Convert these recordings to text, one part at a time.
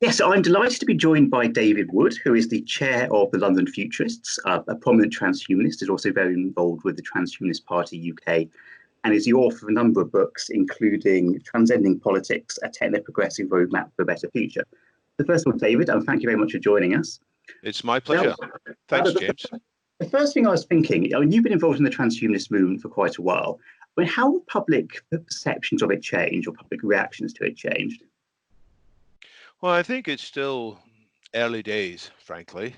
Yes, I'm delighted to be joined by David Wood, who is the chair of the London Futurists, a prominent transhumanist, is also very involved with the Transhumanist Party UK, and is the author of a number of books, including Transcending Politics, a techno-progressive roadmap for a better future. So first of all, David, thank you very much for joining us. It's my pleasure. Thanks, James. The first thing I was thinking, I mean, you've been involved in the transhumanist movement for quite a while. I mean, how have public perceptions of it changed, or public reactions to it changed? Well, I think it's still early days, frankly.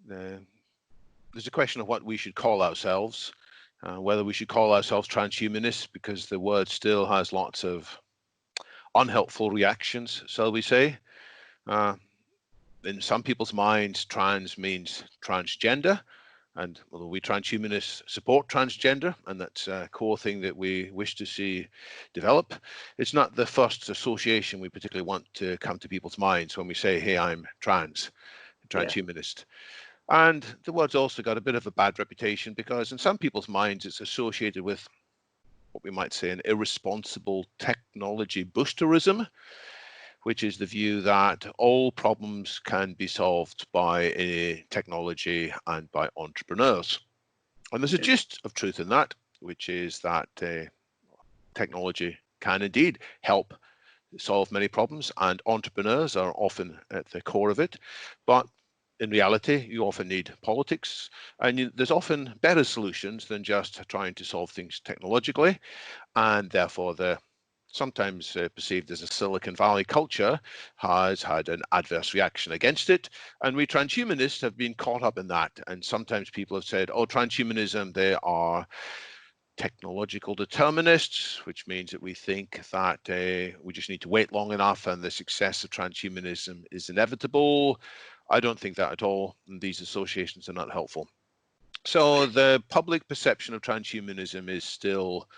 There's a question of what we should call ourselves, whether we should call ourselves transhumanists, because the word still has lots of unhelpful reactions, shall we say. In some people's minds, trans means transgender. And although we transhumanists support transgender, and that's a core thing that we wish to see develop, it's not the first association we particularly want to come to people's minds when we say, hey, I'm transhumanist. Yeah. And the word's also got a bit of a bad reputation because in some people's minds, it's associated with what we might say an irresponsible technology boosterism, which is the view that all problems can be solved by technology and by entrepreneurs. And there's a gist of truth in that, which is that technology can indeed help solve many problems, and entrepreneurs are often at the core of it. But in reality, you often need politics, and there's often better solutions than just trying to solve things technologically, and therefore the sometimes perceived as a Silicon Valley culture has had an adverse reaction against it. And we transhumanists have been caught up in that. And sometimes people have said, oh, transhumanism, they are technological determinists, which means that we think that we just need to wait long enough and the success of transhumanism is inevitable. I don't think that at all. And these associations are not helpful. So the public perception of transhumanism is still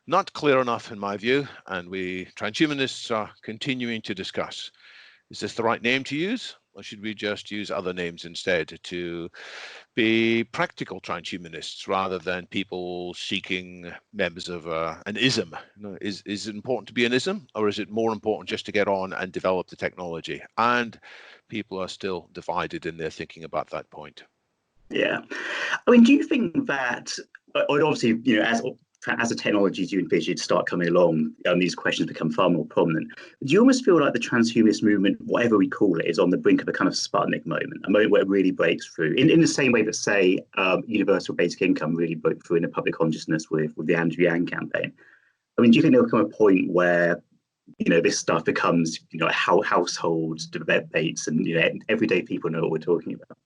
not clear enough in my view, and we transhumanists are continuing to discuss, is this the right name to use, or should we just use other names instead to be practical transhumanists rather than people seeking members of an ism? Is it important to be an ism, or is it more important just to get on and develop the technology? And people are still divided in their thinking about that point. Yeah. I mean, do you think that, obviously, as the technologies you envisage start coming along, these questions become far more prominent. Do you almost feel like the transhumanist movement, whatever we call it, is on the brink of a kind of Sputnik moment, a moment where it really breaks through, in the same way that, say, universal basic income really broke through in the public consciousness with the Andrew Yang campaign? I mean, do you think there will come a point where, this stuff becomes, household debates and, everyday people know what we're talking about?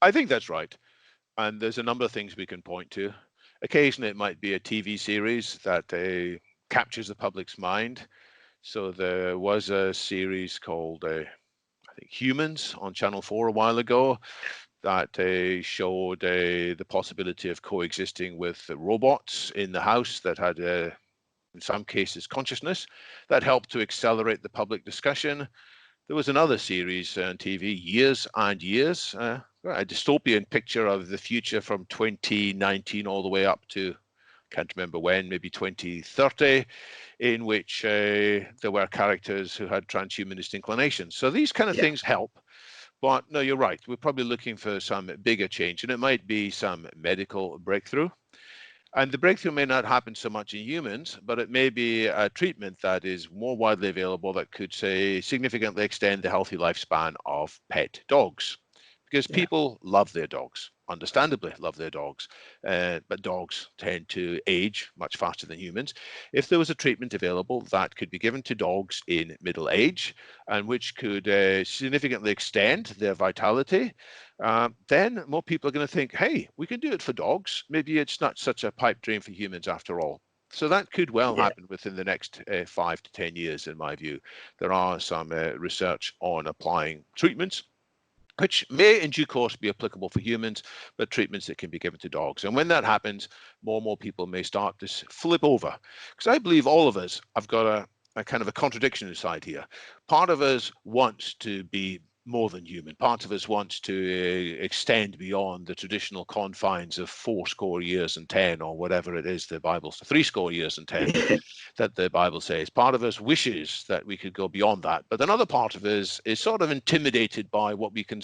I think that's right. And there's a number of things we can point to. Occasionally, it might be a TV series that captures the public's mind. So there was a series called, I think, Humans on Channel 4 a while ago that showed the possibility of coexisting with robots in the house that had, in some cases, consciousness. That helped to accelerate the public discussion. There was another series on TV, Years and Years, a dystopian picture of the future from 2019 all the way up to, can't remember when, maybe 2030, in which there were characters who had transhumanist inclinations. So these kind of things help. But no, you're right. We're probably looking for some bigger change, and it might be some medical breakthrough. And the breakthrough may not happen so much in humans, but it may be a treatment that is more widely available that could, say, significantly extend the healthy lifespan of pet dogs. Because people love their dogs, understandably love their dogs, but dogs tend to age much faster than humans. If there was a treatment available that could be given to dogs in middle age and which could significantly extend their vitality, then more people are going to think, hey, we can do it for dogs. Maybe it's not such a pipe dream for humans after all. So that could well happen within the next 5 to 10 years, in my view. There are some research on applying treatments which may in due course be applicable for humans, but treatments that can be given to dogs. And when that happens, more and more people may start to flip over. Because I believe all of us have got a kind of a contradiction inside here. Part of us wants to be more than human. Part of us wants to extend beyond the traditional confines of 80 years and 10, or whatever it is the Bible says, 80 years and 10 that the Bible says. Part of us wishes that we could go beyond that, but another part of us is sort of intimidated by what we can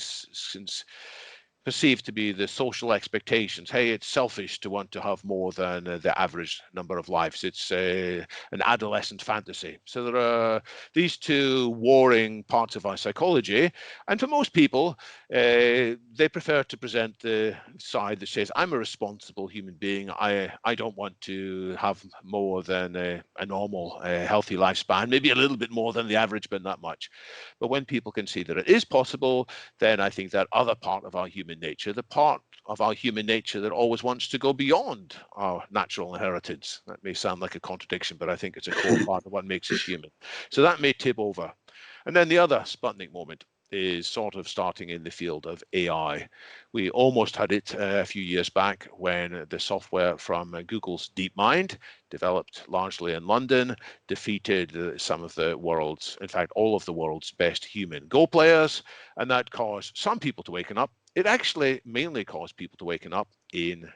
perceived to be the social expectations. Hey, it's selfish to want to have more than the average number of lives. It's an adolescent fantasy. So there are these two warring parts of our psychology. And for most people, they prefer to present the side that says, I'm a responsible human being. I don't want to have more than a normal, healthy lifespan, maybe a little bit more than the average, but not much. But when people can see that it is possible, then I think that other part of our human nature, the part of our human nature that always wants to go beyond our natural inheritance. That may sound like a contradiction, but I think it's a core part of what makes us human. So that may tip over. And then the other Sputnik moment is sort of starting in the field of AI. We almost had it a few years back when the software from Google's DeepMind, developed largely in London, defeated some of the world's, in fact, all of the world's best human Go players, and that caused some people to waken up. It actually mainly caused people to waken up in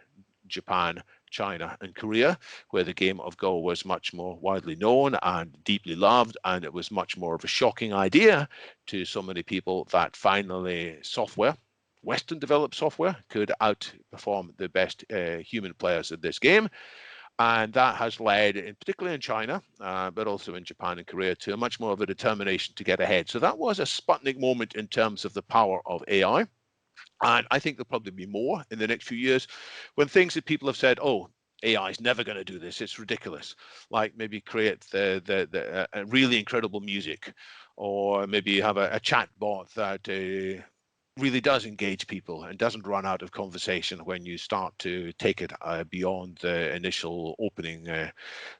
Japan, China, and Korea, where the game of Go was much more widely known and deeply loved, and it was much more of a shocking idea to so many people that finally software, Western developed software, could outperform the best human players in this game. And that has led, particularly in China, but also in Japan and Korea, to a much more of a determination to get ahead. So that was a Sputnik moment in terms of the power of AI. And I think there'll probably be more in the next few years when things that people have said, oh, AI is never going to do this, it's ridiculous, like maybe create the really incredible music, or maybe have a chat bot that really does engage people and doesn't run out of conversation when you start to take it beyond the initial opening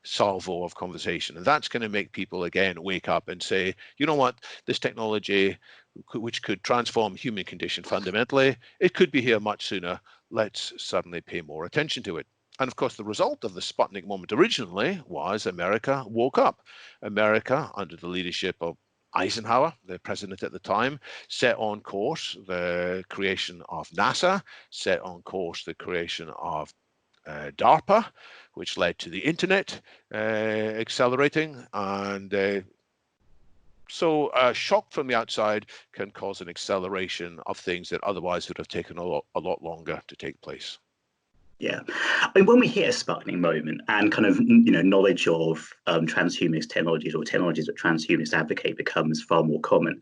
salvo of conversation. And that's going to make people again wake up and say, you know what, this technology, which could transform human condition fundamentally, it could be here much sooner. Let's suddenly pay more attention to it. And of course, the result of the Sputnik moment originally was America woke up. America, under the leadership of Eisenhower, the president at the time, set on course the creation of NASA, set on course the creation of DARPA, which led to the internet accelerating. And so a shock from the outside can cause an acceleration of things that otherwise would have taken a lot longer to take place. Yeah, I mean, when we hit a Sputnik moment and kind of, knowledge of transhumanist technologies or technologies that transhumanists advocate becomes far more common.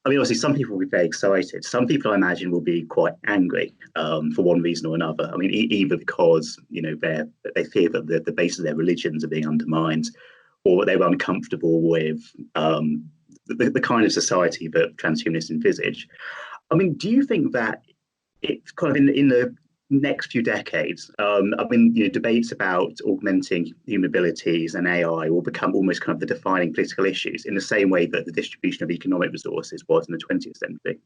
I mean, obviously, some people will be very excited. Some people, I imagine, will be quite angry for one reason or another. I mean, either because they fear that the base of their religions are being undermined, or they're uncomfortable with the kind of society that transhumanists envisage. I mean, do you think that it's kind of in the next few decades, debates about augmenting human abilities and AI will become almost kind of the defining political issues in the same way that the distribution of economic resources was in the 20th century?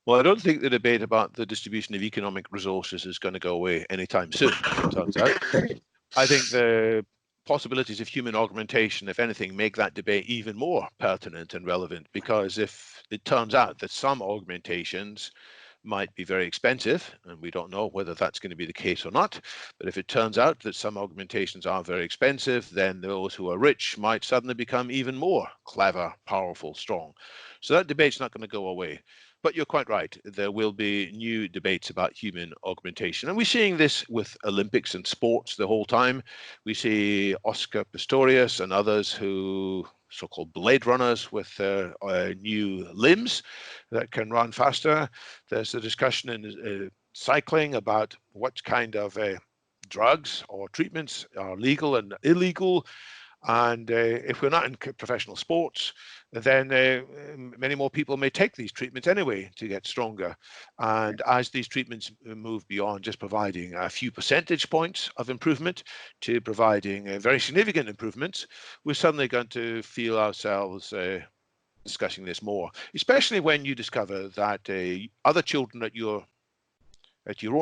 Well, I don't think the debate about the distribution of economic resources is going to go away anytime soon, it turns out. I think the possibilities of human augmentation, if anything, make that debate even more pertinent and relevant, because if it turns out that some augmentations might be very expensive, and we don't know whether that's going to be the case or not, but if it turns out that some augmentations are very expensive, then those who are rich might suddenly become even more clever, powerful, strong. So that debate's not going to go away. But you're quite right. There will be new debates about human augmentation. And we're seeing this with Olympics and sports the whole time. We see Oscar Pistorius and others who so-called blade runners with new limbs that can run faster. There's a discussion in cycling about what kind of drugs or treatments are legal and illegal. And if we're not in professional sports, then many more people may take these treatments anyway to get stronger. And as these treatments move beyond just providing a few percentage points of improvement to providing very significant improvements, we're suddenly going to feel ourselves discussing this more, especially when you discover that other children at your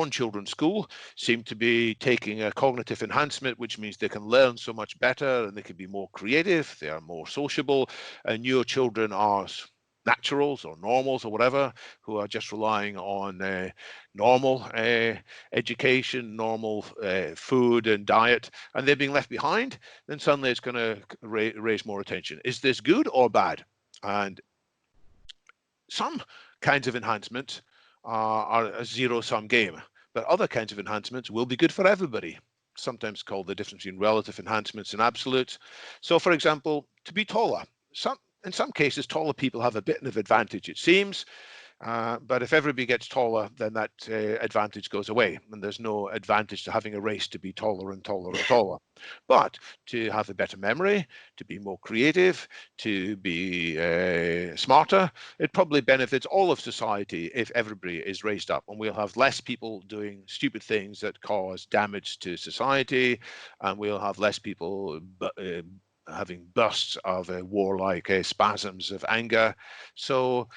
own children's school seem to be taking a cognitive enhancement, which means they can learn so much better and they can be more creative, they are more sociable, and your children are naturals or normals or whatever, who are just relying on normal education, normal food and diet, and they're being left behind, then suddenly it's going to raise more attention. Is this good or bad? And some kinds of enhancement are a zero-sum game, but other kinds of enhancements will be good for everybody, sometimes called the difference between relative enhancements and absolute. So, for example, to be taller. In some cases, taller people have a bit of advantage, it seems. But if everybody gets taller, then that advantage goes away, and there's no advantage to having a race to be taller and taller and taller. But to have a better memory, to be more creative, to be smarter, it probably benefits all of society if everybody is raised up, and we'll have less people doing stupid things that cause damage to society, and we'll have less people having bursts of warlike spasms of anger. So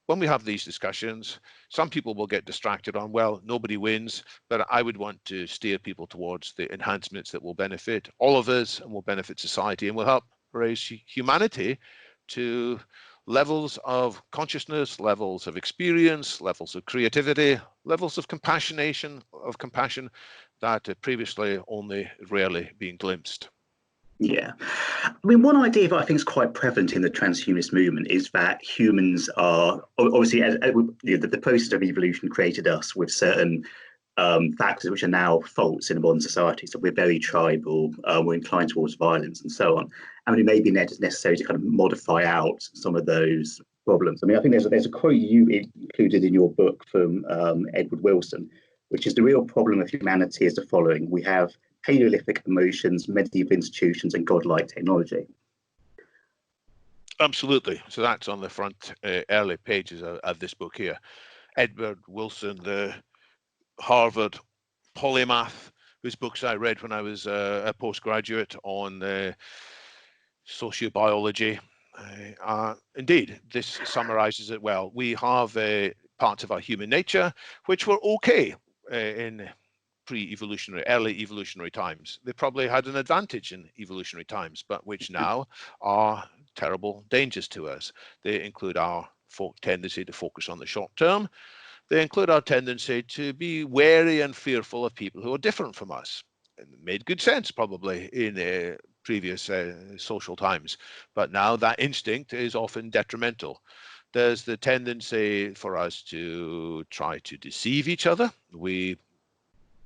when we have these discussions, some people will get distracted on, well, nobody wins, but I would want to steer people towards the enhancements that will benefit all of us and will benefit society and will help raise humanity to levels of consciousness, levels of experience, levels of creativity, levels of compassion that previously only rarely been glimpsed. Yeah. I mean, one idea that I think is quite prevalent in the transhumanist movement is that humans are, obviously, the process of evolution created us with certain factors which are now faults in a modern society. So we're very tribal, we're inclined towards violence and so on. I mean, it may be necessary to kind of modify out some of those problems. I mean, I think there's a quote you included in your book from Edward Wilson, which is: the real problem of humanity is the following. We have Paleolithic emotions, medieval institutions, and godlike technology. Absolutely. So that's on the front early pages of this book here. Edward Wilson, the Harvard polymath, whose books I read when I was a postgraduate on sociobiology. Indeed, this summarizes it well. We have parts of our human nature which were okay in pre-evolutionary, early evolutionary times. They probably had an advantage in evolutionary times, but which now are terrible dangers to us. They include our tendency to focus on the short term. They include our tendency to be wary and fearful of people who are different from us. It made good sense probably in previous social times, but now that instinct is often detrimental. There's the tendency for us to try to deceive each other.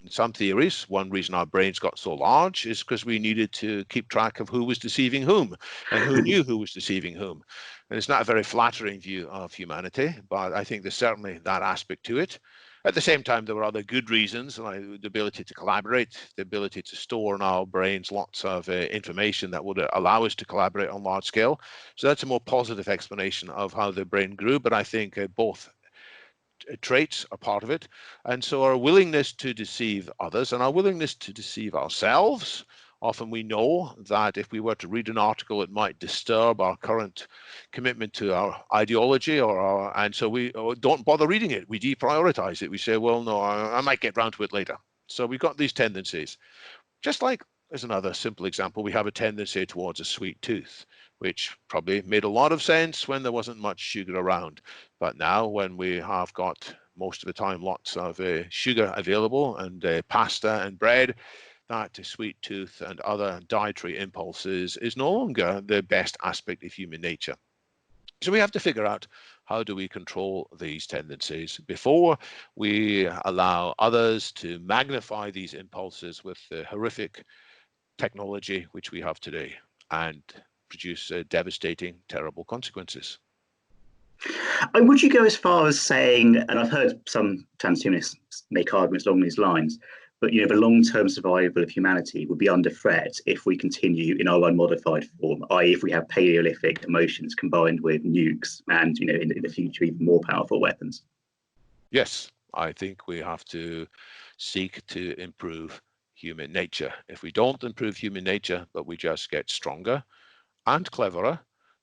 In some theories, one reason our brains got so large is because we needed to keep track of who was deceiving whom and who knew who was deceiving whom. And it's not a very flattering view of humanity, but I think there's certainly that aspect to it. At the same time, there were other good reasons, like the ability to collaborate, the ability to store in our brains lots of information that would allow us to collaborate on large scale. So that's a more positive explanation of how the brain grew, but I think both traits are part of it. And so our willingness to deceive others and our willingness to deceive ourselves. Often we know that if we were to read an article, it might disturb our current commitment to our ideology, and so we don't bother reading it. We deprioritize it. We say, well, no, I might get round to it later. So we've got these tendencies. Just like, as another simple example, we have a tendency towards a sweet tooth, which probably made a lot of sense when there wasn't much sugar around. But now when we have got most of the time lots of sugar available and pasta and bread, that sweet tooth and other dietary impulses is no longer the best aspect of human nature. So we have to figure out, how do we control these tendencies before we allow others to magnify these impulses with the horrific technology which we have today and produce devastating, terrible consequences. And would you go as far as saying, and I've heard some transhumanists make arguments along these lines, but the long-term survival of humanity would be under threat if we continue in our unmodified form, i.e. if we have Paleolithic emotions combined with nukes and in the future even more powerful weapons? Yes, I think we have to seek to improve human nature. If we don't improve human nature, but we just get stronger and cleverer,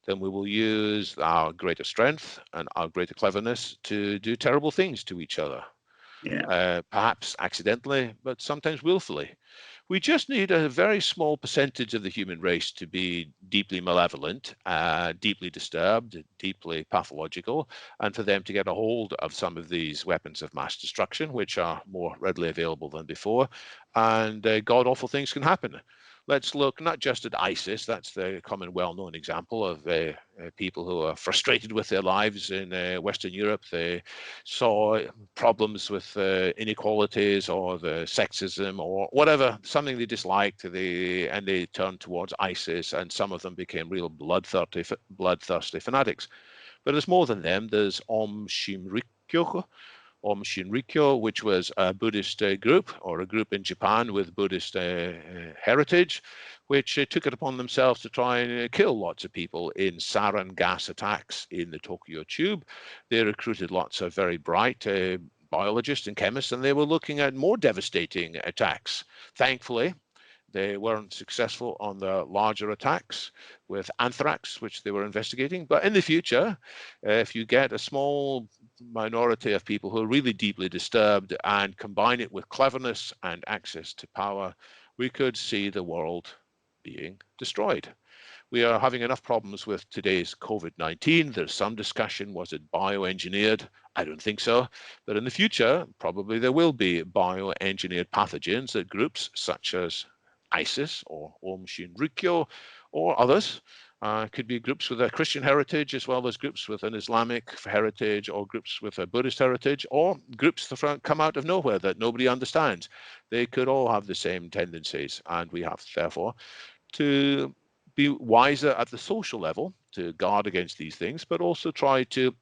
then we will use our greater strength and our greater cleverness to do terrible things to each other. Yeah. Perhaps accidentally, but sometimes willfully. We just need a very small percentage of the human race to be deeply malevolent, deeply disturbed, deeply pathological, and for them to get a hold of some of these weapons of mass destruction, which are more readily available than before, and god-awful things can happen. Let's look not just at ISIS, that's the common well-known example of people who are frustrated with their lives in Western Europe. They saw problems with inequalities or the sexism or whatever, something they disliked, and they turned towards ISIS, and some of them became real bloodthirsty fanatics. But there's more than them. There's Om Shinrikyo, which was a Buddhist group, or a group in Japan with Buddhist heritage, which took it upon themselves to try and kill lots of people in sarin gas attacks in the Tokyo Tube. They recruited lots of very bright biologists and chemists, and they were looking at more devastating attacks. Thankfully, they weren't successful on the larger attacks with anthrax, which they were investigating. But in the future, if you get a small minority of people who are really deeply disturbed and combine it with cleverness and access to power, we could see the world being destroyed. We are having enough problems with today's COVID-19. There's some discussion, was it bioengineered? I don't think so. But in the future, probably there will be bioengineered pathogens that groups such as ISIS or Om Shinrikyo or others, could be groups with a Christian heritage as well as groups with an Islamic heritage, or groups with a Buddhist heritage, or groups that come out of nowhere that nobody understands. They could all have the same tendencies, and we have therefore to be wiser at the social level to guard against these things, but also try to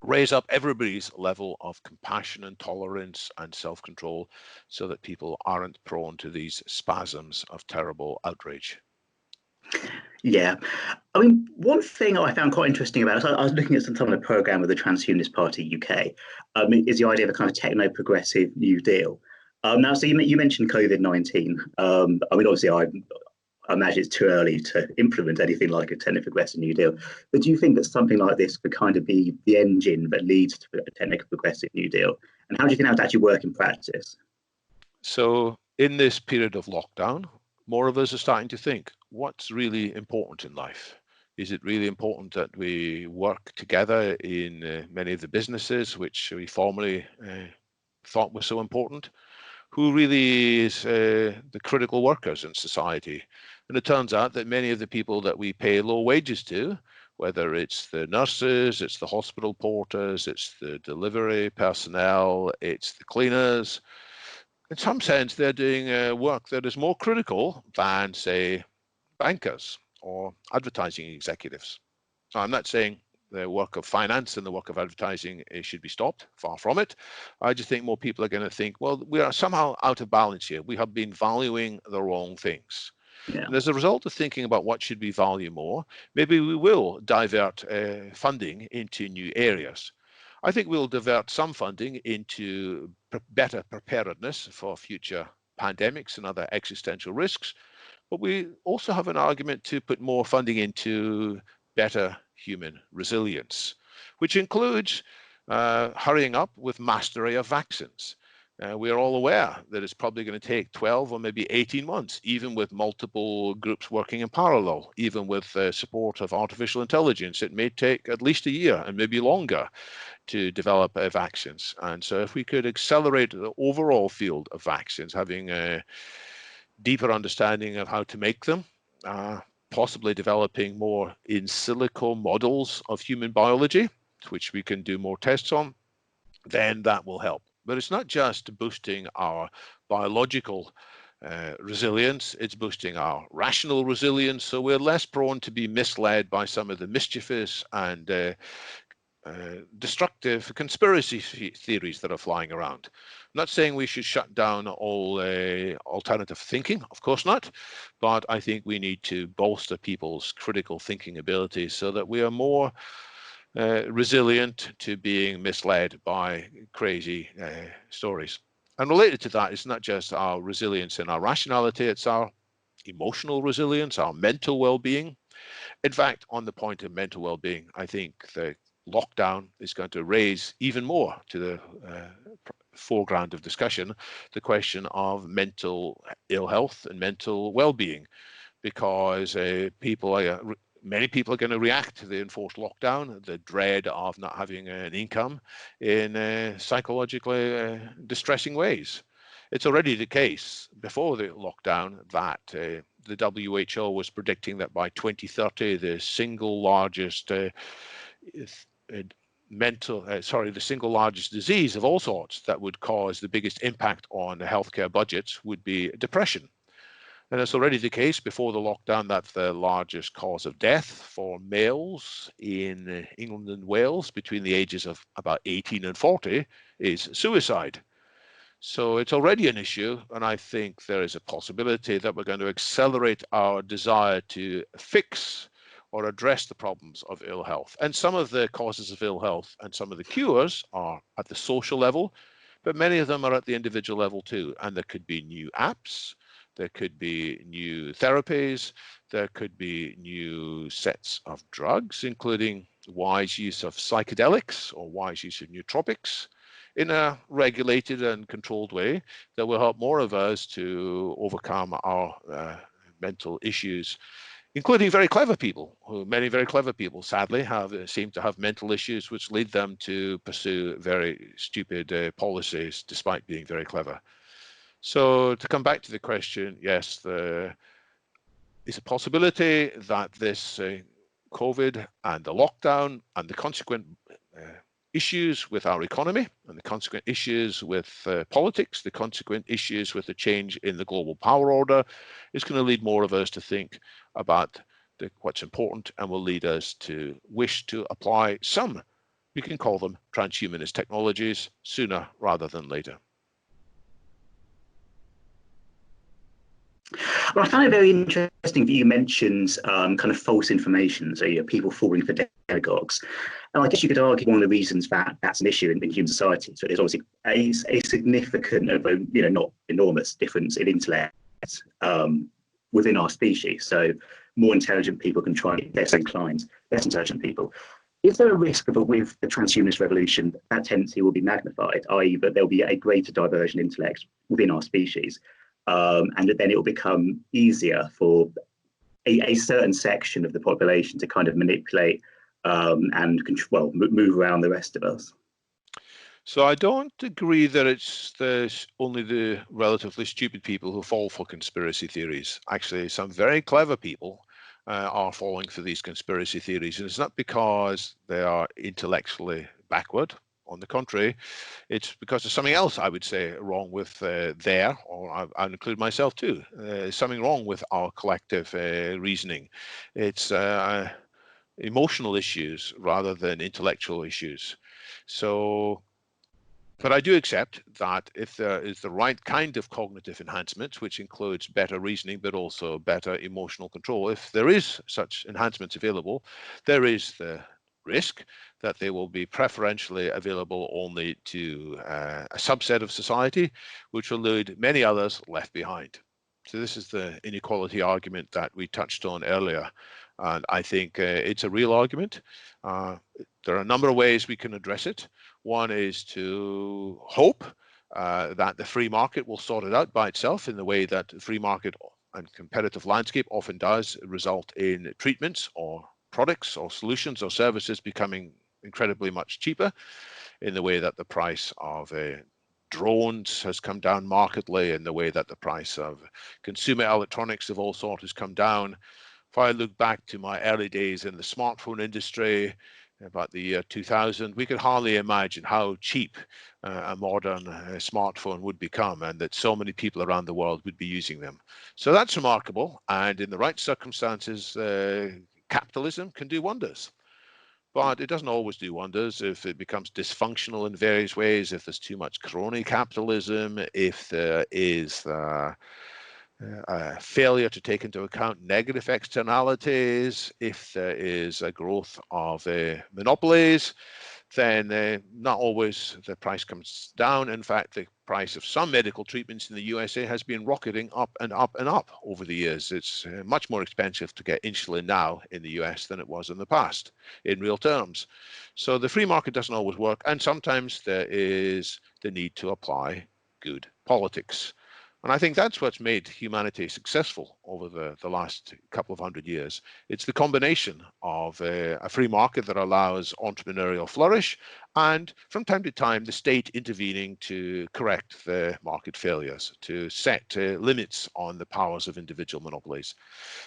raise up everybody's level of compassion and tolerance and self-control so that people aren't prone to these spasms of terrible outrage. Yeah. I mean, one thing I found quite interesting about it, I was looking at some of the programme of the Transhumanist Party UK, is the idea of a kind of techno-progressive New Deal. Now, so you mentioned COVID-19. I mean, obviously, I imagine it's too early to implement anything like a techno-progressive New Deal. But do you think that something like this could kind of be the engine that leads to a techno-progressive New Deal? And how do you think that would actually work in practice? So in this period of lockdown, more of us are starting to think, what's really important in life? Is it really important that we work together in many of the businesses which we formerly thought were so important? Who really is the critical workers in society? And it turns out that many of the people that we pay low wages to, whether it's the nurses, it's the hospital porters, it's the delivery personnel, it's the cleaners, in some sense, they're doing work that is more critical than, say, bankers or advertising executives. So I'm not saying the work of finance and the work of advertising should be stopped, far from it. I just think more people are going to think, well, we are somehow out of balance here. We have been valuing the wrong things. Yeah. And as a result of thinking about what should we value more, maybe we will divert funding into new areas. I think we'll divert some funding into better preparedness for future pandemics and other existential risks, but we also have an argument to put more funding into better human resilience, which includes hurrying up with mastery of vaccines. We are all aware that it's probably going to take 12 or maybe 18 months, even with multiple groups working in parallel, even with support of artificial intelligence. It may take at least a year and maybe longer to develop vaccines. And so if we could accelerate the overall field of vaccines, having a deeper understanding of how to make them, possibly developing more in silico models of human biology, which we can do more tests on, then that will help. But it's not just boosting our biological resilience, it's boosting our rational resilience, so we're less prone to be misled by some of the mischievous and destructive conspiracy theories that are flying around. I'm not saying we should shut down all alternative thinking, of course not, but I think we need to bolster people's critical thinking abilities so that we are more resilient to being misled by crazy stories. And related to that, it's not just our resilience in our rationality, it's our emotional resilience, our mental well-being. In fact, on the point of mental well-being, I think the lockdown is going to raise even more to the foreground of discussion the question of mental ill health and mental well-being, because many people are going to react to the enforced lockdown, the dread of not having an income, in psychologically distressing ways. It's already the case before the lockdown that the WHO was predicting that by 2030, the single largest the single largest disease of all sorts that would cause the biggest impact on the healthcare budgets would be depression. And it's already the case before the lockdown that the largest cause of death for males in England and Wales between the ages of about 18 and 40 is suicide. So it's already an issue, and I think there is a possibility that we're going to accelerate our desire to fix or address the problems of ill health. And some of the causes of ill health and some of the cures are at the social level, but many of them are at the individual level too. And there could be new apps, there could be new therapies, there could be new sets of drugs, including wise use of psychedelics or wise use of nootropics in a regulated and controlled way that will help more of us to overcome our mental issues, including very clever people, many very clever people, sadly, seem to have mental issues which lead them to pursue very stupid policies despite being very clever. So to come back to the question, yes, there is a possibility that this COVID and the lockdown and the consequent issues with our economy and the consequent issues with politics, the consequent issues with the change in the global power order is going to lead more of us to think about what's important and will lead us to wish to apply some, we can call them transhumanist technologies, sooner rather than later. Well, I found it very interesting that you mentioned kind of false information, so people falling for demagogues. And I guess you could argue one of the reasons that that's an issue in human society. So there's obviously a significant, not enormous difference in intellect within our species. So more intelligent people can try less inclined, less intelligent people. Is there a risk that with the transhumanist revolution, that tendency will be magnified, i.e. that there'll be a greater diversion in intellect within our species? And then it will become easier for a certain section of the population to kind of manipulate and control, move around the rest of us. So I don't agree that it's only the relatively stupid people who fall for conspiracy theories. Actually, some very clever people are falling for these conspiracy theories, and it's not because they are intellectually backward. On the contrary, it's because there's something else, I would say, wrong with I'll include myself too, something wrong with our collective reasoning. It's emotional issues rather than intellectual issues. So, but I do accept that if there is the right kind of cognitive enhancement, which includes better reasoning, but also better emotional control, if there is such enhancements available, there is the risk that they will be preferentially available only to a subset of society, which will leave many others left behind. So this is the inequality argument that we touched on earlier. And I think it's a real argument. There are a number of ways we can address it. One is to hope that the free market will sort it out by itself in the way that the free market and competitive landscape often does result in treatments or products or solutions or services becoming incredibly much cheaper, in the way that the price of drones has come down markedly, in the way that the price of consumer electronics of all sorts has come down. If I look back to my early days in the smartphone industry, about the year 2000, we could hardly imagine how cheap a modern smartphone would become, and that so many people around the world would be using them. So that's remarkable, and in the right circumstances, capitalism can do wonders. But it doesn't always do wonders if it becomes dysfunctional in various ways, if there's too much crony capitalism, if there is failure to take into account negative externalities, if there is a growth of monopolies. then not always the price comes down. In fact, the price of some medical treatments in the USA has been rocketing up and up and up over the years. It's much more expensive to get insulin now in the US than it was in the past in real terms. So the free market doesn't always work, and sometimes there is the need to apply good politics. And I think that's what's made humanity successful over the last couple of hundred years. It's the combination of a free market that allows entrepreneurial flourish, and from time to time, the state intervening to correct the market failures, to set limits on the powers of individual monopolies.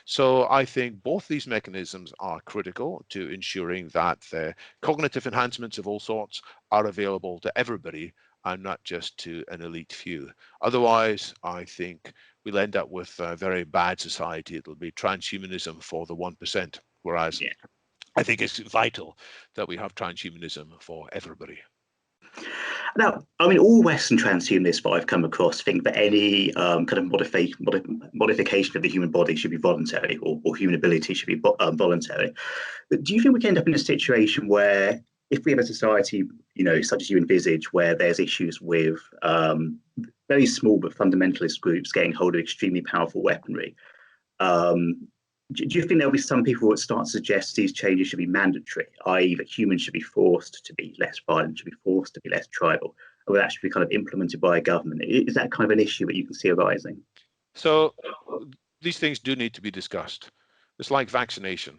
So I think both these mechanisms are critical to ensuring that the cognitive enhancements of all sorts are available to everybody and not just to an elite few. Otherwise, I think we'll end up with a very bad society. It'll be transhumanism for the 1%, whereas I think it's vital that we have transhumanism for everybody. Now, I mean, all Western transhumanists that I've come across think that any kind of modification of the human body should be voluntary, or human ability should be voluntary. But do you think we can end up in a situation where, if we have a society, you know, such as you envisage, where there's issues with very small but fundamentalist groups getting hold of extremely powerful weaponry, do you think there'll be some people who would start to suggest these changes should be mandatory, i.e. that humans should be forced to be less violent, should be forced to be less tribal, or that should be kind of implemented by a government? Is that kind of an issue that you can see arising? So these things do need to be discussed. It's like vaccination.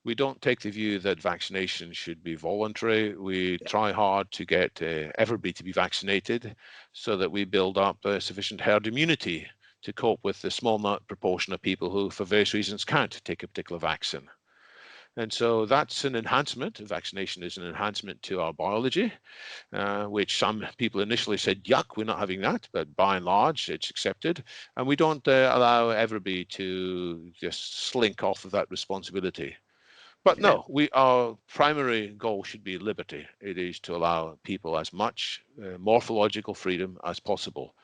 We don't take the view that vaccination should be voluntary. We try hard to get everybody to be vaccinated so that we build up sufficient herd immunity to cope with the small proportion of people who, for various reasons, can't take a particular vaccine. And so that's an enhancement. Vaccination is an enhancement to our biology, which some people initially said, yuck, we're not having that. But by and large, it's accepted. And we don't allow everybody to just slink off of that responsibility. But no, our primary goal should be liberty. It is to allow people as much morphological freedom as possible.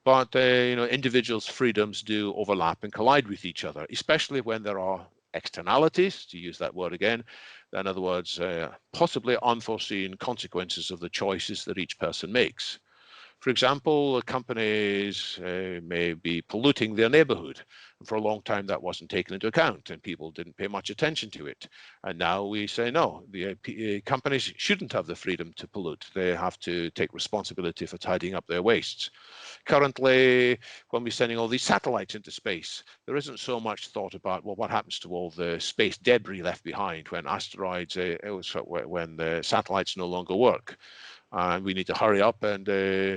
But individuals' freedoms do overlap and collide with each other, especially when there are externalities, to use that word again. In other words, possibly unforeseen consequences of the choices that each person makes. For example, companies may be polluting their neighborhood. For a long time, that wasn't taken into account, and people didn't pay much attention to it. And now we say, no, the companies shouldn't have the freedom to pollute. They have to take responsibility for tidying up their wastes. Currently, when we're sending all these satellites into space, there isn't so much thought about, well, what happens to all the space debris left behind when asteroids, when the satellites no longer work. And we need to hurry up and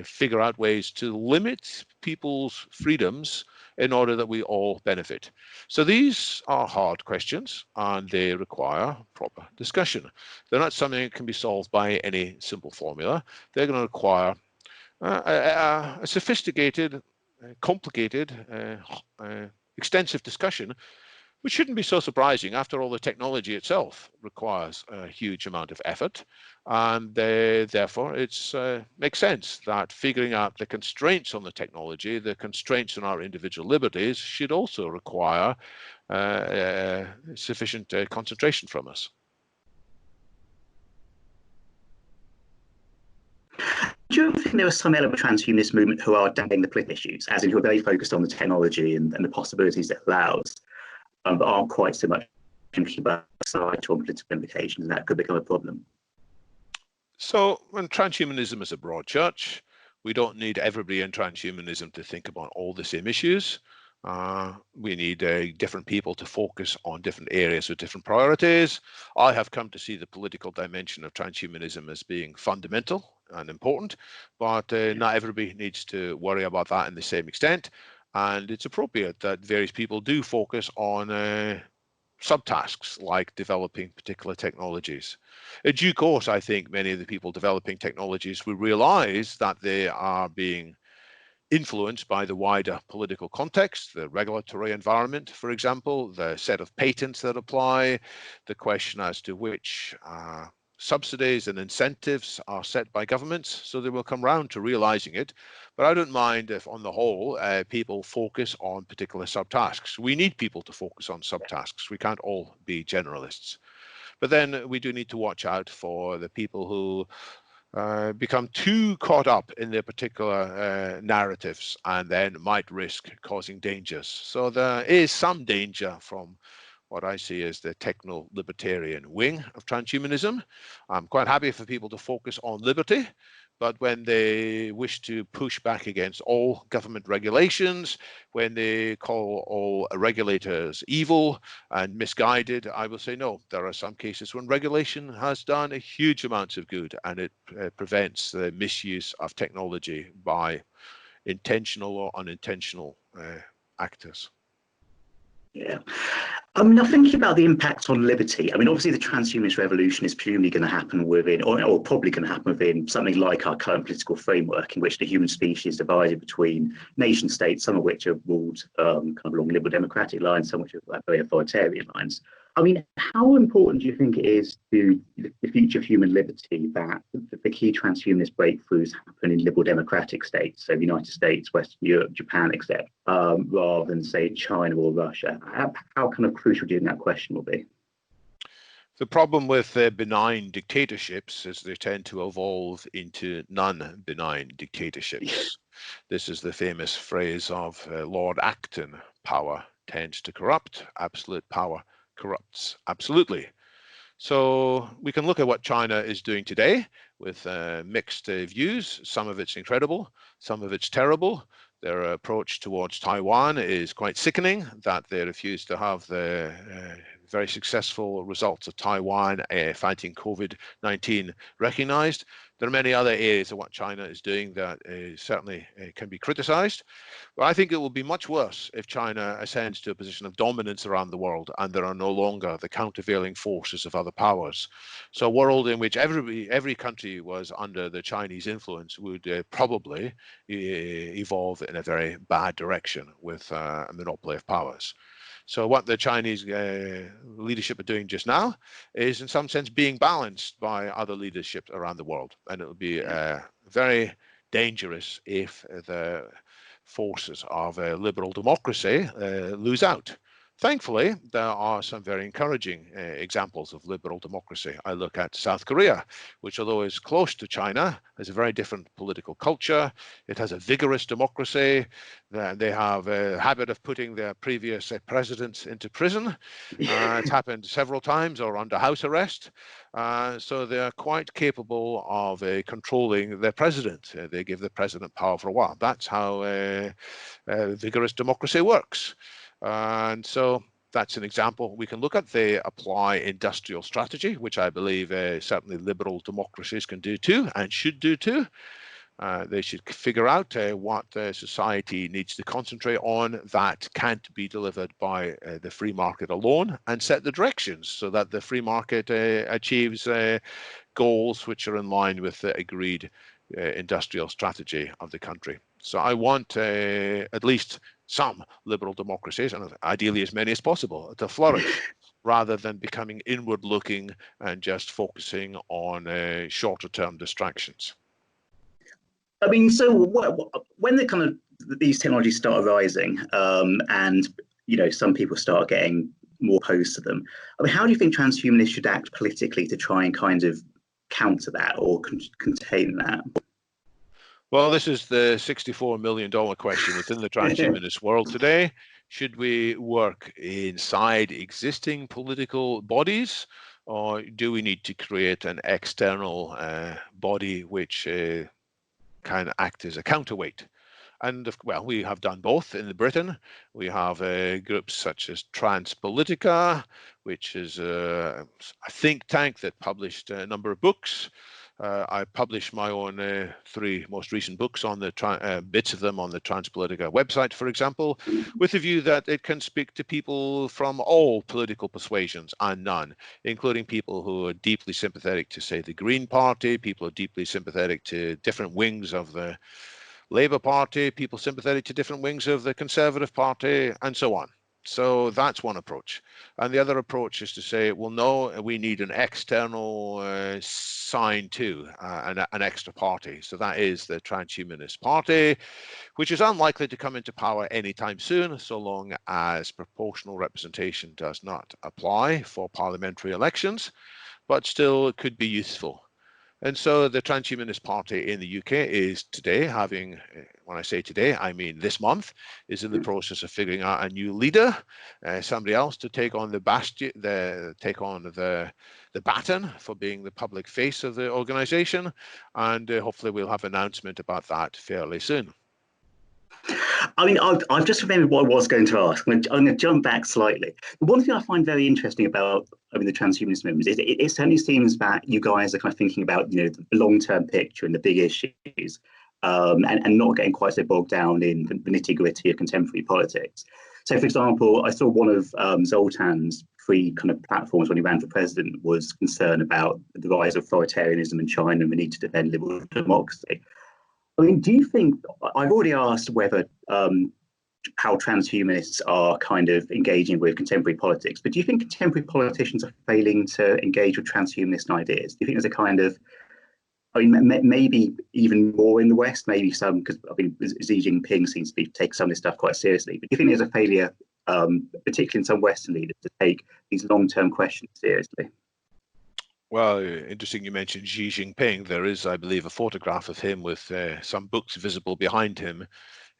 figure out ways to limit people's freedoms in order that we all benefit. So these are hard questions, and they require proper discussion. They're not something that can be solved by any simple formula. They're going to require a sophisticated, complicated, extensive discussion, which shouldn't be so surprising. After all, the technology itself requires a huge amount of effort, and therefore it makes sense that figuring out the constraints on the technology, the constraints on our individual liberties, should also require sufficient concentration from us. Do you think there are some element of the transhumanist movement who are doubting the political issues, as in who are very focused on the technology and the possibilities it allows, but aren't quite so much thinking about societal and political implications, and that could become a problem? So when transhumanism is a broad church, we don't need everybody in transhumanism to think about all the same issues. We need different people to focus on different areas with different priorities. I have come to see the political dimension of transhumanism as being fundamental and important, but not everybody needs to worry about that in the same extent. And it's appropriate that various people do focus on subtasks like developing particular technologies. In due course, I think many of the people developing technologies will realize that they are being influenced by the wider political context, the regulatory environment, for example, the set of patents that apply, the question as to which subsidies and incentives are set by governments. So they will come round to realizing it. But I don't mind if, on the whole, people focus on particular subtasks. We need people to focus on subtasks. We can't all be generalists. But then we do need to watch out for the people who become too caught up in their particular narratives and then might risk causing dangers. So there is some danger from what I see as the techno-libertarian wing of transhumanism. I'm quite happy for people to focus on liberty, but when they wish to push back against all government regulations, when they call all regulators evil and misguided, I will say no. There are some cases when regulation has done a huge amounts of good, and it prevents the misuse of technology by intentional or unintentional actors. Yeah. I mean, I'm thinking about the impact on liberty. I mean, obviously, the transhumanist revolution is presumably going to happen within, or probably going to happen within something like our current political framework, in which the human species is divided between nation states, some of which are ruled kind of along liberal democratic lines, some which are very authoritarian lines. I mean, how important do you think it is to the future of human liberty that the key transhumanist breakthroughs happen in liberal democratic states, so the United States, Western Europe, Japan, etc., rather than, say, China or Russia? How kind of crucial do you think that question will be? The problem with benign dictatorships is they tend to evolve into non-benign dictatorships. This is the famous phrase of Lord Acton: power tends to corrupt, absolute power corrupts absolutely. So we can look at what China is doing today with mixed views. Some of it's incredible, some of it's terrible. Their approach towards Taiwan is quite sickening, that they refuse to have the very successful results of Taiwan fighting COVID-19 recognized. There are many other areas of what China is doing that certainly can be criticized. But I think it will be much worse if China ascends to a position of dominance around the world and there are no longer the countervailing forces of other powers. So a world in which every country was under the Chinese influence would probably evolve in a very bad direction with a monopoly of powers. So what the Chinese leadership are doing just now is in some sense being balanced by other leadership around the world. And it will be very dangerous if the forces of liberal democracy lose out. Thankfully, there are some very encouraging examples of liberal democracy. I look at South Korea, which, although is close to China, has a very different political culture. It has a vigorous democracy. They have a habit of putting their previous presidents into prison. It's happened several times, or under house arrest. So they're quite capable of controlling their president. They give the president power for a while. That's how vigorous democracy works. And so that's an example we can look at. They apply industrial strategy, which I believe certainly liberal democracies can do too, and should do too. They should figure out what society needs to concentrate on that can't be delivered by the free market alone, and set the directions so that the free market achieves goals which are in line with the agreed industrial strategy of the country. So I want at least some liberal democracies, and ideally as many as possible, to flourish rather than becoming inward looking and just focusing on shorter term distractions. I mean, so when the kind of these technologies start arising, and some people start getting more opposed to them, I mean, how do you think transhumanists should act politically to try and kind of counter that or contain that? Well, this is the $64 million question within the transhumanist world today. Should we work inside existing political bodies, or do we need to create an external body which can act as a counterweight? And well, we have done both in Britain. We have groups such as Transpolitica, which is a think tank that published a number of books. I published my own 3 most recent books on the bits of them on the Transpolitica website, for example, with the view that it can speak to people from all political persuasions and none, including people who are deeply sympathetic to, say, the Green Party, people who are deeply sympathetic to different wings of the Labour Party, people sympathetic to different wings of the Conservative Party, and so on. So that's one approach. And the other approach is to say, well, no, we need an external sign too, an extra party. So that is the Transhumanist Party, which is unlikely to come into power anytime soon, so long as proportional representation does not apply for parliamentary elections, but still could be useful. And so the Transhumanist Party in the UK is today having, when I say today, I mean this month, is in the process of figuring out a new leader, somebody else to take on the baton for being the public face of the organisation, and hopefully we'll have an announcement about that fairly soon. I mean, I've just remembered what I was going to ask. I'm going to jump back slightly. One thing I find very interesting about the transhumanist movement is it certainly seems that you guys are kind of thinking about the long-term picture and the big issues, and not getting quite so bogged down in the nitty-gritty of contemporary politics. So, for example, I saw one of Zoltan's free kind of platforms when he ran for president was concerned about the rise of authoritarianism in China and the need to defend liberal democracy. I mean, do you think, I've already asked whether how transhumanists are kind of engaging with contemporary politics, but do you think contemporary politicians are failing to engage with transhumanist ideas? Do you think there's a kind of, I mean, maybe even more in the West, maybe some, because I mean, Xi Jinping seems to be taking some of this stuff quite seriously, but do you think there's a failure, particularly in some Western leaders, to take these long-term questions seriously? Well, interesting you mentioned Xi Jinping. There is, I believe, a photograph of him with some books visible behind him,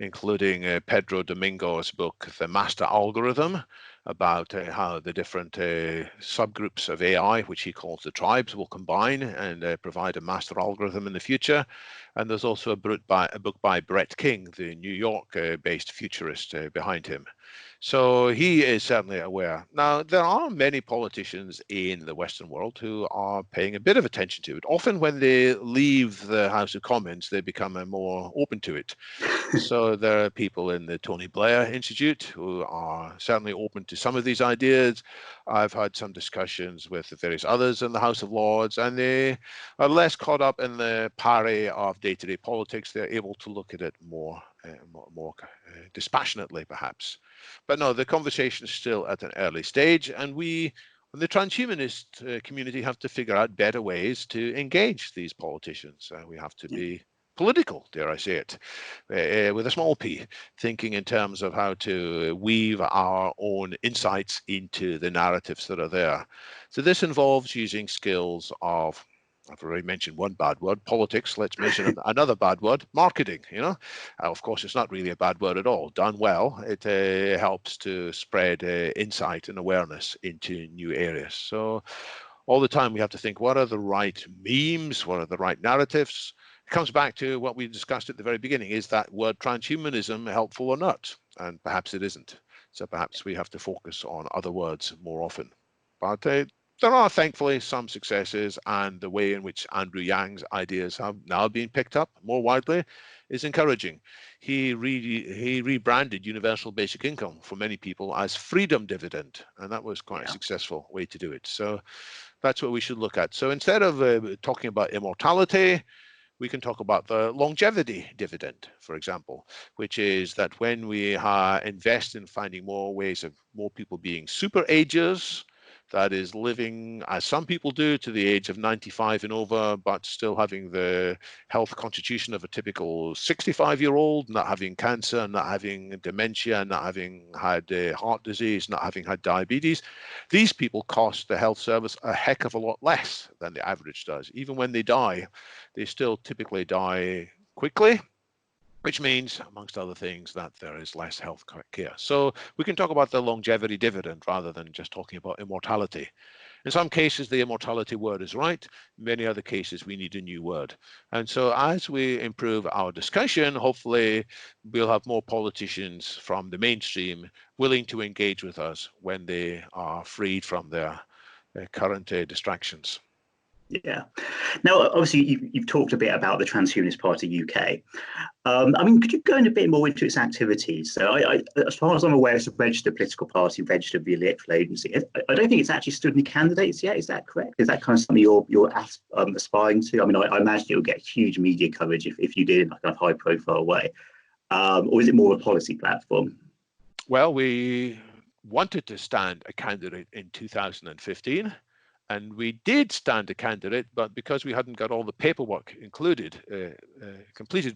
including Pedro Domingo's book, The Master Algorithm, about how the different subgroups of AI, which he calls the tribes, will combine and provide a master algorithm in the future. And there's also a book by Brett King, the New York-based futurist, behind him. So he is certainly aware. Now, there are many politicians in the Western world who are paying a bit of attention to it. Often when they leave the House of Commons, they become more open to it. So there are people in the Tony Blair Institute who are certainly open to some of these ideas. I've had some discussions with various others in the House of Lords, and they are less caught up in the parry of day-to-day politics. They're able to look at it more dispassionately, perhaps. But no, the conversation is still at an early stage, and we, the transhumanist community, have to figure out better ways to engage these politicians. We have to be political, dare I say it, with a small p, thinking in terms of how to weave our own insights into the narratives that are there. So this involves using skills of, I've already mentioned one bad word, politics. Let's mention another bad word, marketing. Of course, it's not really a bad word at all. Done well, it helps to spread insight and awareness into new areas. So all the time we have to think, what are the right memes? What are the right narratives? It comes back to what we discussed at the very beginning. Is that word transhumanism helpful or not? And perhaps it isn't. So perhaps we have to focus on other words more often. But there are thankfully some successes, and the way in which Andrew Yang's ideas have now been picked up more widely is encouraging. He rebranded universal basic income for many people as freedom dividend, and that was quite a successful way to do it. So that's what we should look at. So instead of talking about immortality, we can talk about the longevity dividend, for example, which is that when we invest in finding more ways of more people being super agers, that is living, as some people do, to the age of 95 and over, but still having the health constitution of a typical 65-year-old, not having cancer, not having dementia, not having had heart disease, not having had diabetes. These people cost the health service a heck of a lot less than the average does. Even when they die, they still typically die quickly, which means, amongst other things, that there is less health care. So we can talk about the longevity dividend rather than just talking about immortality. In some cases, the immortality word is right. In many other cases, we need a new word. And so as we improve our discussion, hopefully we'll have more politicians from the mainstream willing to engage with us when they are freed from their current distractions. Yeah. Now, obviously, you've talked a bit about the Transhumanist Party UK. I mean, could you go in a bit more into its activities? So, as far as I'm aware, it's a registered political party, registered via the electoral agency. I don't think it's actually stood any candidates yet. Is that correct? Is that kind of something you're aspiring to? I mean, I imagine it would get huge media coverage if you did in a kind of high-profile way. Or is it more of a policy platform? Well, we wanted to stand a candidate in 2015, and we did stand a candidate, but because we hadn't got all the paperwork completed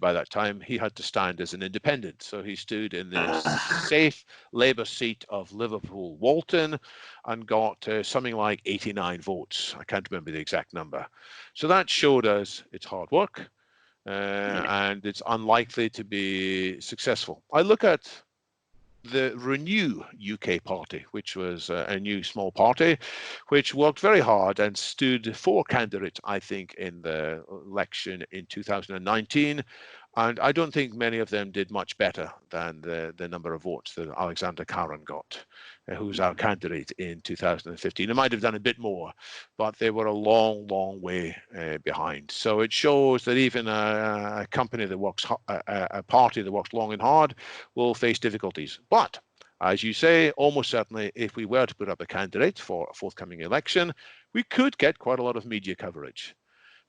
by that time, he had to stand as an independent. So he stood in the safe Labour seat of Liverpool Walton and got something like 89 votes. I can't remember the exact number. So that showed us it's hard work and it's unlikely to be successful. I look at the Renew UK party, which was a new small party, which worked very hard and stood for candidates, I think, in the election in 2019. And I don't think many of them did much better than the number of votes that Alexander Caron got, who was our candidate in 2015. It might have done a bit more, but they were a long, long way behind. So it shows that even a company that works, a party that works long and hard will face difficulties. But as you say, almost certainly, if we were to put up a candidate for a forthcoming election, we could get quite a lot of media coverage.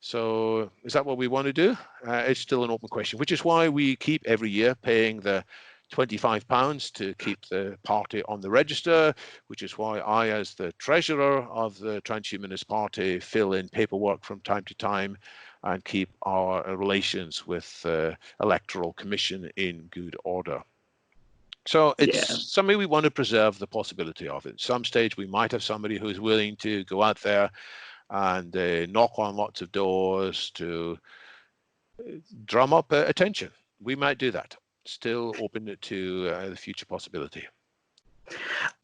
So is that what we want to do? It's still an open question, which is why we keep every year paying the £25 to keep the party on the register, which is why I, as the treasurer of the Transhumanist Party, fill in paperwork from time to time and keep our relations with the Electoral Commission in good order. So it's something we want to preserve the possibility of. At some stage, we might have somebody who's willing to go out there and knock on lots of doors to drum up attention. We might do that. Still open to the future possibility.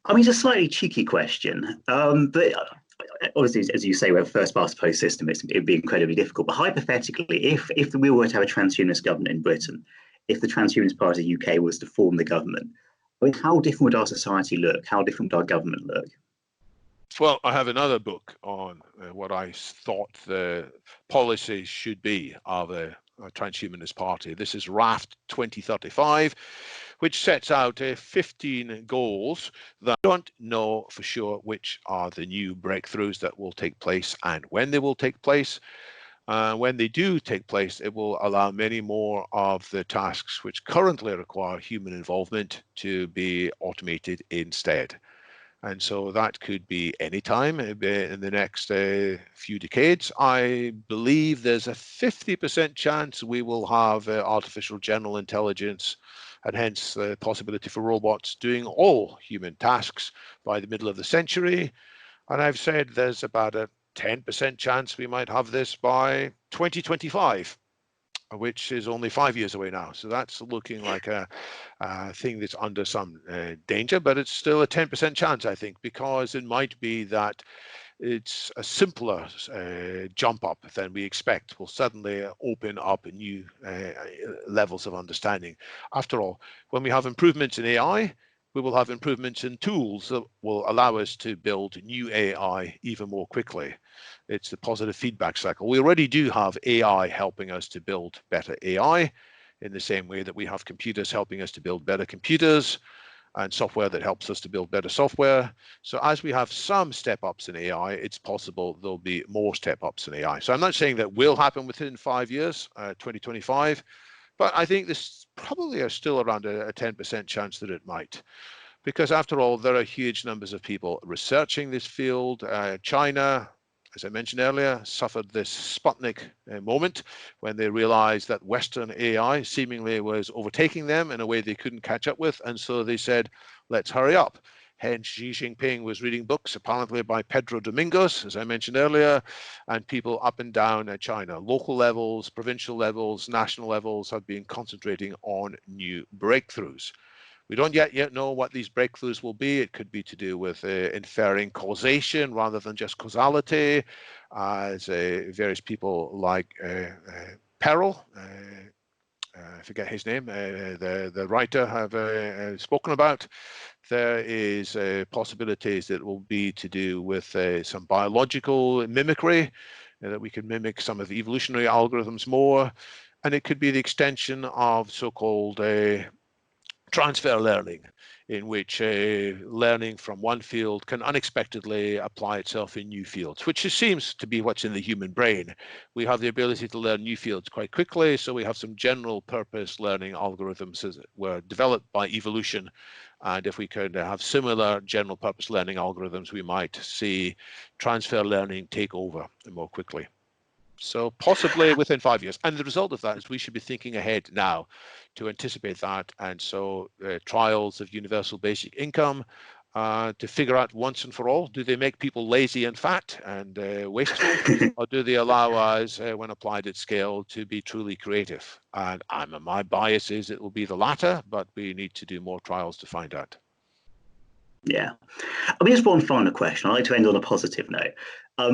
I mean, it's a slightly cheeky question, but obviously, as you say, we have a first past post system. It'd be incredibly difficult. But hypothetically, if we were to have a transhumanist government in Britain, if the Transhumanist Party UK was to form the government, I mean, how different would our society look? How different would our government look? Well, I have another book on what I thought the policies should be of a Transhumanist Party. This is Raft 2035, which sets out 15 goals that I don't know for sure which are the new breakthroughs that will take place and when they will take place. When they do take place, it will allow many more of the tasks which currently require human involvement to be automated instead. And so that could be any time in the next few decades. I believe there's a 50% chance we will have artificial general intelligence and hence the possibility for robots doing all human tasks by the middle of the century. And I've said there's about a 10% chance we might have this by 2025. Which is only 5 years away now. So that's looking like a thing that's under some danger, but it's still a 10% chance, I think, because it might be that it's a simpler jump up than we expect will suddenly open up new levels of understanding. After all, when we have improvements in AI, we will have improvements in tools that will allow us to build new AI even more quickly. It's the positive feedback cycle. We already do have AI helping us to build better AI in the same way that we have computers helping us to build better computers and software that helps us to build better software. So as we have some step-ups in AI, it's possible there'll be more step-ups in AI. So I'm not saying that will happen within 5 years, 2025, but I think this probably is still around a 10% chance that it might. Because after all, there are huge numbers of people researching this field. China, as I mentioned earlier, suffered this Sputnik moment when they realized that Western AI seemingly was overtaking them in a way they couldn't catch up with. And so they said, let's hurry up. Hence, Xi Jinping was reading books, apparently by Pedro Domingos, as I mentioned earlier, and people up and down China, local levels, provincial levels, national levels have been concentrating on new breakthroughs. We don't yet know what these breakthroughs will be. It could be to do with inferring causation rather than just causality, as various people like Perel, I forget his name, the writer, have spoken about. There is possibilities that will be to do with some biological mimicry, that we can mimic some of the evolutionary algorithms more. And it could be the extension of so-called transfer learning, in which learning from one field can unexpectedly apply itself in new fields, which seems to be what's in the human brain. We have the ability to learn new fields quite quickly, so we have some general purpose learning algorithms that were developed by evolution. And if we could have similar general purpose learning algorithms, we might see transfer learning take over more quickly. So possibly within 5 years. And the result of that is we should be thinking ahead now to anticipate that. And so trials of universal basic income to figure out once and for all, do they make people lazy and fat and wasteful, or do they allow us, when applied at scale, to be truly creative? And my bias is it will be the latter, but we need to do more trials to find out. Yeah, I mean, just one final question. I like to end on a positive note.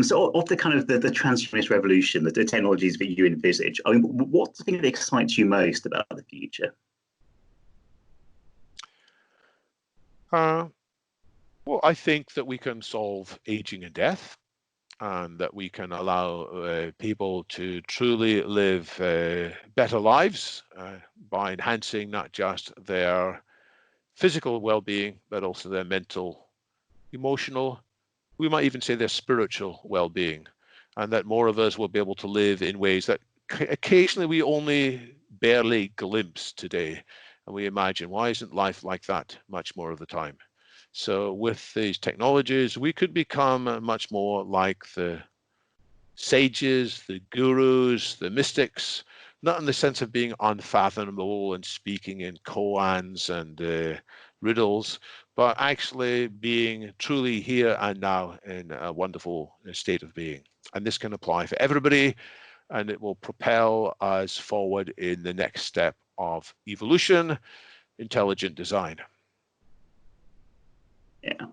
So, of the kind of the transhumanist revolution, the technologies that you envisage, I mean, what's the thing that excites you most about the future? Well, I think that we can solve aging and death, and that we can allow people to truly live better lives by enhancing not just their physical well-being, but also their mental, emotional, we might even say their spiritual well-being, and that more of us will be able to live in ways that occasionally we only barely glimpse today. And we imagine, why isn't life like that much more of the time? So with these technologies, we could become much more like the sages, the gurus, the mystics, not in the sense of being unfathomable and speaking in koans and riddles, but actually being truly here and now in a wonderful state of being. And this can apply for everybody, and it will propel us forward in the next step of evolution, intelligent design. Yeah.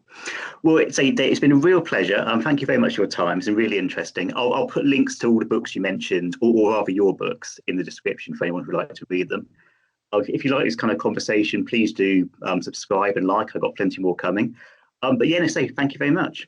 Well, it's been a real pleasure. Thank you very much for your time. It's been really interesting. I'll put links to all the books you mentioned, or rather your books, in the description for anyone who'd like to read them. If you like this kind of conversation, please do subscribe and like. I've got plenty more coming. But yeah, thank you very much.